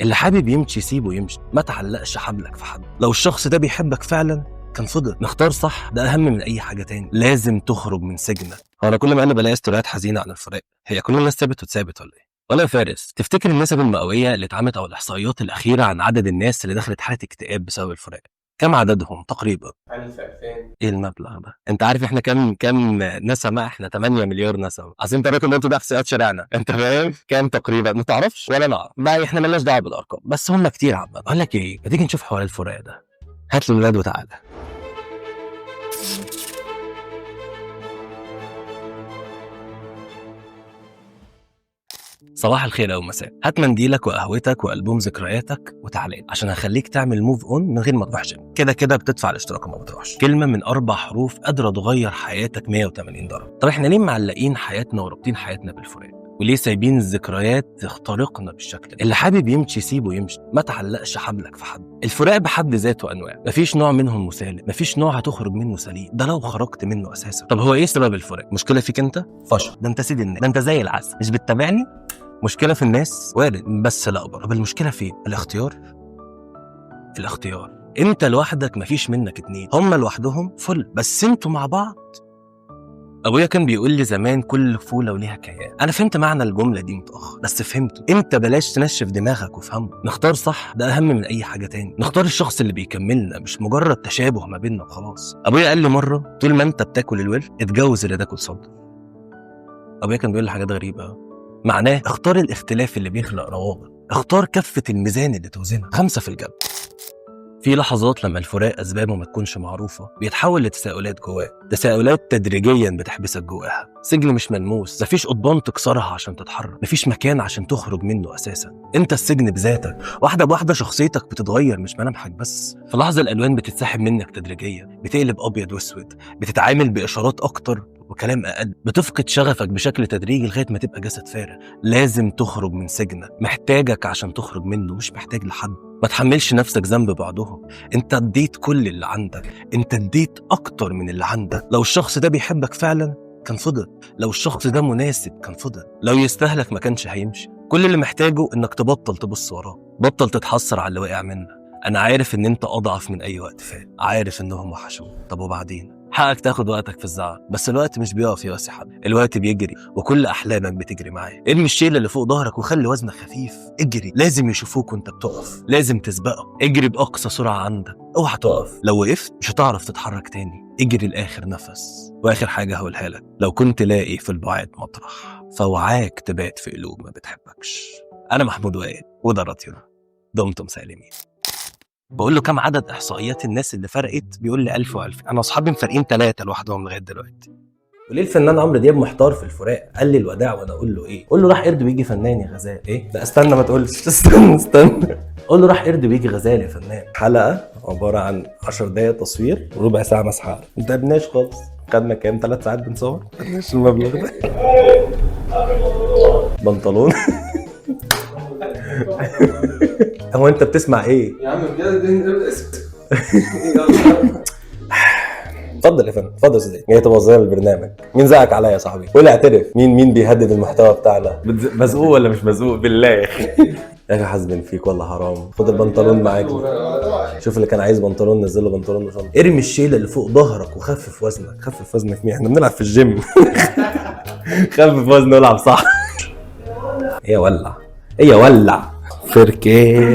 اللي حابب يمشي سيبه يمشي، ما تعلقش حبلك في حد. لو الشخص ده بيحبك فعلا كان فضل. نختار صح، ده اهم من اي حاجه تاني. لازم تخرج من سجنك. هو انا كل ما انا بلاقي ستوريات حزينه عن الفراق، هي كل الناس ثابت وتثابت ولا ايه؟ ولا فارس، تفتكر النسب المئويه اللي اتعملت او الاحصائيات الاخيره عن عدد الناس اللي دخلت حاله اكتئاب بسبب الفراق كم عددهم تقريبا؟ 1000 2000. ايه المبلغ ده؟ انت عارف احنا كم نسمه؟ احنا 8 مليار نسمه. اصل انت راكم انتوا ده احصائيات شارعنا، انت فاهم كام تقريبا؟ ما تعرفش ولا نعرف بقى، احنا مالناش دعوه بالارقام، بس هم كتير عامه. اقول لك ايه، ما تيجي نشوف حوار الفراق ده. هات له الولاد وتعالى. صباح الخير او مساء. هات منديلك وقهوتك والبوم ذكرياتك وتعالى عشان هخليك تعمل موف اون من غير ما تروح جيم. كده كده بتدفع الاشتراك وما بتروحش. كلمه من 4 حروف قادره تغير حياتك 180 درجه. طب احنا ليه معلقين حياتنا ورابطين حياتنا بالفراق؟ وليه سايبين الذكريات تخترقنا بالشكل ده؟ اللي حابب يمشي سيبه يمشي، ما تعلقش حبلك في حد. الفراق بحد ذاته انواع، مفيش نوع منهم مسالم، مفيش نوع هتخرج منه سليم، ده لو خرجت منه اساسا. طب هو ايه سبب الفراق؟ مشكله فيك انت؟ فشل. ده انت سيد الناس، ده انت زي العسل، مش بتتابعني؟ مشكله في الناس؟ وارد، بس لا اكبر. طب المشكله فين؟ الاختيار. انت لوحدك مفيش منك اتنين، هم لوحدهم فل، بس انتوا مع بعض. ابويا كان بيقول لي زمان كل فوله وليها كيان. انا فهمت معنى الجمله دي متاخر، بس فهمته. انت بلاش تنشف دماغك وافهمه. نختار صح، ده اهم من اي حاجه تاني. نختار الشخص اللي بيكملنا، مش مجرد تشابه ما بيننا وخلاص. ابويا قال لي مره، طول ما انت بتاكل الورك اتجوز اللي تاكل صدر. ابويا كان بيقول لي حاجات غريبه، معناه اختار الاختلاف اللي بيخلق روابط، اختار كفه الميزان اللي توزنها. 5 في الجبل. في لحظات لما الفراق أسبابه ما تكونش معروفة بيتحول لتساؤلات جواه، تساؤلات تدريجيا بتحبسك جواها. سجن مش ملموس، مفيش قضبان تكسرها عشان تتحرك، مفيش مكان عشان تخرج منه أساسا. أنت السجن بذاتك، واحدة بواحدة شخصيتك بتتغير، مش ملامحك بس. في لحظة الألوان بتتسحب منك تدريجيا، بتقلب أبيض وأسود، بتتعامل بإشارات أكتر وكلام أقل، بتفقد شغفك بشكل تدريجي لغاية ما تبقى جسد فارغ. لازم تخرج من سجنك، محتاجك عشان تخرج منه، مش محتاج لحد. ما تحملش نفسك ذنب بعضهم، انت اديت كل اللي عندك، انت اديت اكتر من اللي عندك. لو الشخص ده بيحبك فعلا كان فضل، لو الشخص ده مناسب كان فضل، لو يستهلك ما كانش هيمشي. كل اللي محتاجه انك تبطل تبص وراه، بطل تتحسر على اللي وقع منك. انا عارف ان انت اضعف من اي وقت فات، عارف انهم وحشوك. طب وبعدين؟ حقك تاخد وقتك في الزعل، بس الوقت مش بيقف يا واسع حد، الوقت بيجري وكل احلامك بتجري معاه. ارمي الشيله اللي فوق ظهرك وخلي وزنك خفيف. اجري، لازم يشوفوك وانت بتقف، لازم تسبقه. اجري باقصى سرعه عندك، اوعى تقف. لو وقفت مش هتعرف تتحرك تاني. اجري لاخر نفس. واخر حاجه هقولها لك، لو كنت لاقي في البعاد مطرح، فوعاك تبات في قلوب ما بتحبكش. انا محمود وائل، وده راديو. دمتم سالمين. بقول له كم عدد احصائيات الناس اللي فرقت؟ بيقول لي 1000 و2000. انا اصحابي مفارقين 3 لوحدهم لغايه دلوقتي. وليه الفنان عمرو دياب محتار في الفراق؟ قال لي الوداع، وانا اقول له ايه؟ قول له راح قرد بيجي فنان يا غزال. ايه لا استنى ما تقولش، استنى. قول له راح قرد بيجي غزال يا فنان. حلقه عباره عن 10 دقايق تصوير وربع ساعه مسحه. ما تعبناش خالص. خدنا كام؟ 3 ساعات بنصور. ما خدناش المبلغ ده. بنطلون. هو انت بتسمع ايه يا عم بجد اسكت. اتفضل يا فندم، اتفضل يا سيدي. جاي تبوظ لنا البرنامج. مين زعق عليا يا صاحبي؟ قول اعترف. مين بيهدد المحتوى بتاعنا؟ مزقوق ولا مش مزقوق بالله يا اخي؟ يا اخي حاسبين فيك والله حرام. خد البنطلون معاك. شوف اللي كان عايز بنطلون نزله بنطلون وشنطه. ارمي الشيله اللي فوق ظهرك وخفف وزنك. خفف وزنك مين؟ احنا بنلعب في الجيم. خفف وزنك والعب صح. هي ولع فركين.